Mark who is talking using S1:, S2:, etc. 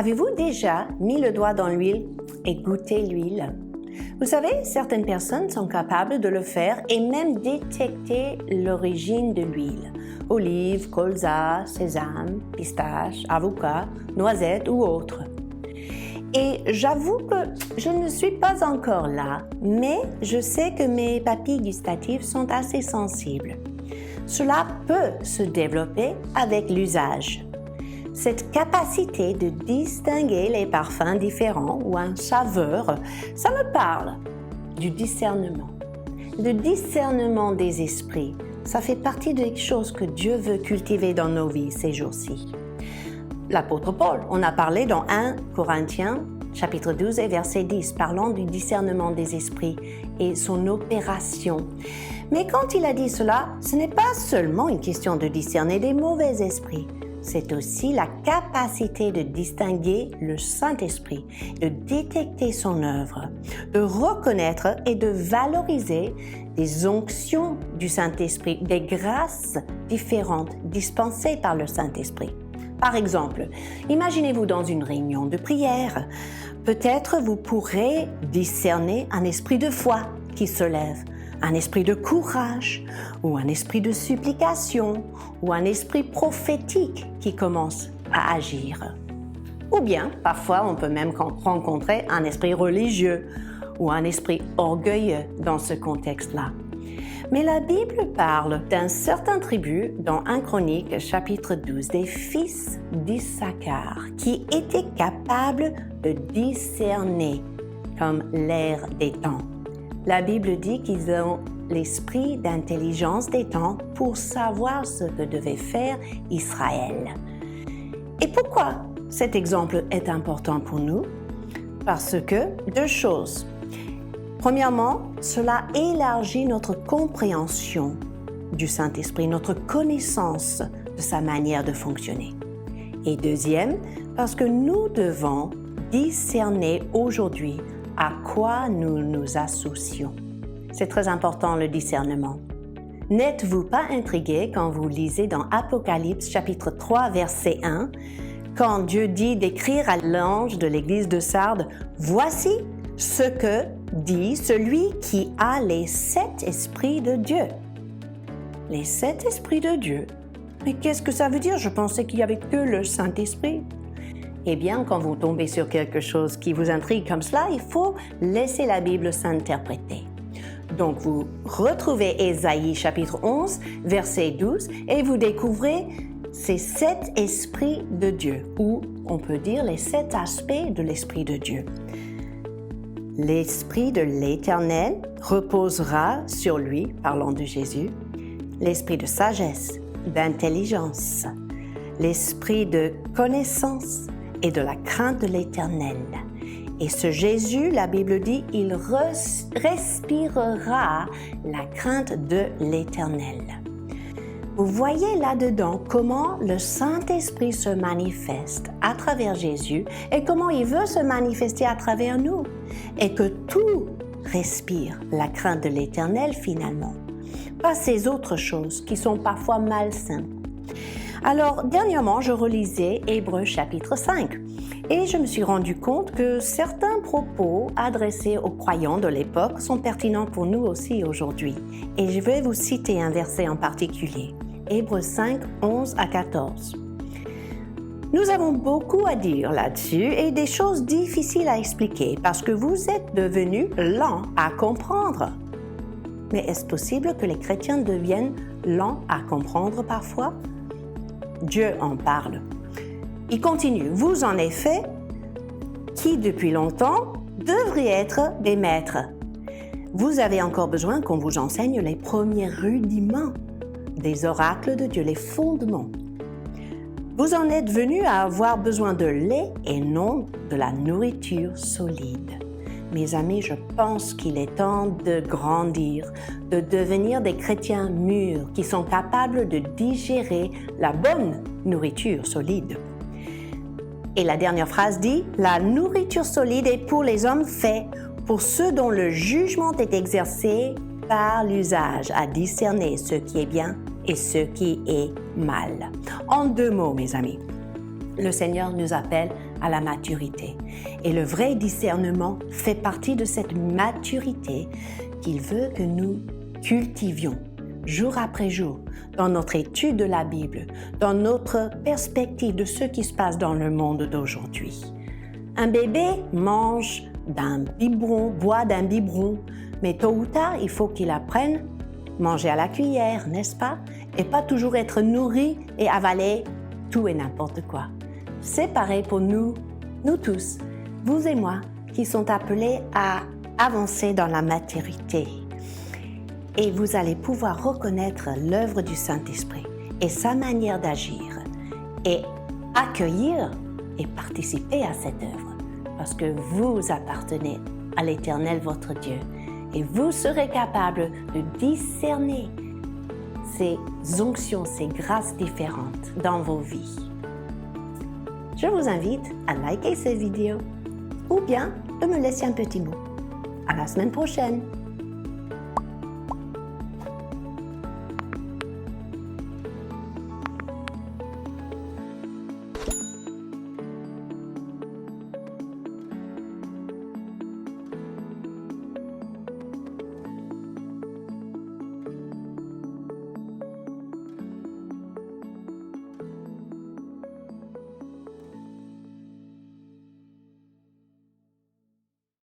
S1: Avez-vous déjà mis le doigt dans l'huile et goûté l'huile? Vous savez, certaines personnes sont capables de le faire et même détecter l'origine de l'huile. Olive, colza, sésame, pistache, avocat, noisette ou autre. Et j'avoue que je ne suis pas encore là, mais je sais que mes papilles gustatives sont assez sensibles. Cela peut se développer avec l'usage. Cette capacité de distinguer les parfums différents ou une saveur, ça me parle du discernement. Le discernement des esprits, ça fait partie des choses que Dieu veut cultiver dans nos vies ces jours-ci. L'apôtre Paul, on a parlé dans 1 Corinthiens, chapitre 12 et verset 10, parlant du discernement des esprits et son opération. Mais quand il a dit cela, ce n'est pas seulement une question de discerner des mauvais esprits, c'est aussi la capacité de distinguer le Saint-Esprit, de détecter son œuvre, de reconnaître et de valoriser des onctions du Saint-Esprit, des grâces différentes dispensées par le Saint-Esprit. Par exemple, imaginez-vous dans une réunion de prière. Peut-être vous pourrez discerner un esprit de foi qui se lève, un esprit de courage, ou un esprit de supplication, ou un esprit prophétique qui commence à agir. Ou bien, parfois, on peut même rencontrer un esprit religieux ou un esprit orgueilleux dans ce contexte-là. Mais la Bible parle d'un certain tribu dans 1 Chronique, chapitre 12, des fils d'Issachar, qui étaient capables de discerner comme l'air des temps. La Bible dit qu'ils ont l'esprit d'intelligence des temps pour savoir ce que devait faire Israël. Et pourquoi cet exemple est important pour nous? Parce que deux choses. Premièrement, cela élargit notre compréhension du Saint-Esprit, notre connaissance de sa manière de fonctionner. Et deuxième, parce que nous devons discerner aujourd'hui à quoi nous nous associons. C'est très important le discernement. N'êtes-vous pas intrigué quand vous lisez dans Apocalypse chapitre 3 verset 1, quand Dieu dit d'écrire à l'ange de l'église de Sardes, « Voici ce que dit celui qui a les 7 esprits de Dieu. » Les 7 esprits de Dieu? Mais qu'est-ce que ça veut dire? Je pensais qu'il n'y avait que le Saint-Esprit. Eh bien, quand vous tombez sur quelque chose qui vous intrigue comme cela, il faut laisser la Bible s'interpréter. Donc, vous retrouvez Ésaïe chapitre 11, verset 12, et vous découvrez ces 7 esprits de Dieu, ou on peut dire les 7 aspects de l'Esprit de Dieu. L'Esprit de l'Éternel reposera sur lui, parlant de Jésus, l'Esprit de sagesse, d'intelligence, l'Esprit de connaissance et de la crainte de l'Éternel. Et ce Jésus, la Bible dit, il respirera la crainte de l'Éternel. Vous voyez là-dedans comment le Saint-Esprit se manifeste à travers Jésus et comment il veut se manifester à travers nous. Et que tout respire la crainte de l'Éternel finalement. Pas ces autres choses qui sont parfois malsaines. Alors, dernièrement, je relisais Hébreux chapitre 5 et je me suis rendu compte que certains propos adressés aux croyants de l'époque sont pertinents pour nous aussi aujourd'hui. Et je vais vous citer un verset en particulier. Hébreux 5, 11 à 14. Nous avons beaucoup à dire là-dessus et des choses difficiles à expliquer parce que vous êtes devenus lents à comprendre. Mais est-ce possible que les chrétiens deviennent lents à comprendre parfois? Dieu en parle. Il continue. Vous, en effet, qui depuis longtemps devriez être des maîtres. Vous avez encore besoin qu'on vous enseigne les premiers rudiments des oracles de Dieu, les fondements. Vous en êtes venus à avoir besoin de lait et non de la nourriture solide. Mes amis, je pense qu'il est temps de grandir, de devenir des chrétiens mûrs qui sont capables de digérer la bonne nourriture solide. Et la dernière phrase dit « La nourriture solide est pour les hommes faits, pour ceux dont le jugement est exercé par l'usage, à discerner ce qui est bien et ce qui est mal. » En 2 mots, mes amis, le Seigneur nous appelle à la maturité. Et le vrai discernement fait partie de cette maturité qu'il veut que nous cultivions jour après jour, dans notre étude de la Bible, dans notre perspective de ce qui se passe dans le monde d'aujourd'hui. Un bébé mange d'un biberon, boit d'un biberon, mais tôt ou tard, il faut qu'il apprenne à manger à la cuillère, n'est-ce pas? Et pas toujours être nourri et avaler tout et n'importe quoi. C'est pareil pour nous tous, vous et moi, qui sont appelés à avancer dans la maturité. Et vous allez pouvoir reconnaître l'œuvre du Saint-Esprit et sa manière d'agir et accueillir et participer à cette œuvre parce que vous appartenez à l'Éternel votre Dieu et vous serez capable de discerner ces onctions, ces grâces différentes dans vos vies. Je vous invite à liker cette vidéo ou bien de me laisser un petit mot. À la semaine prochaine!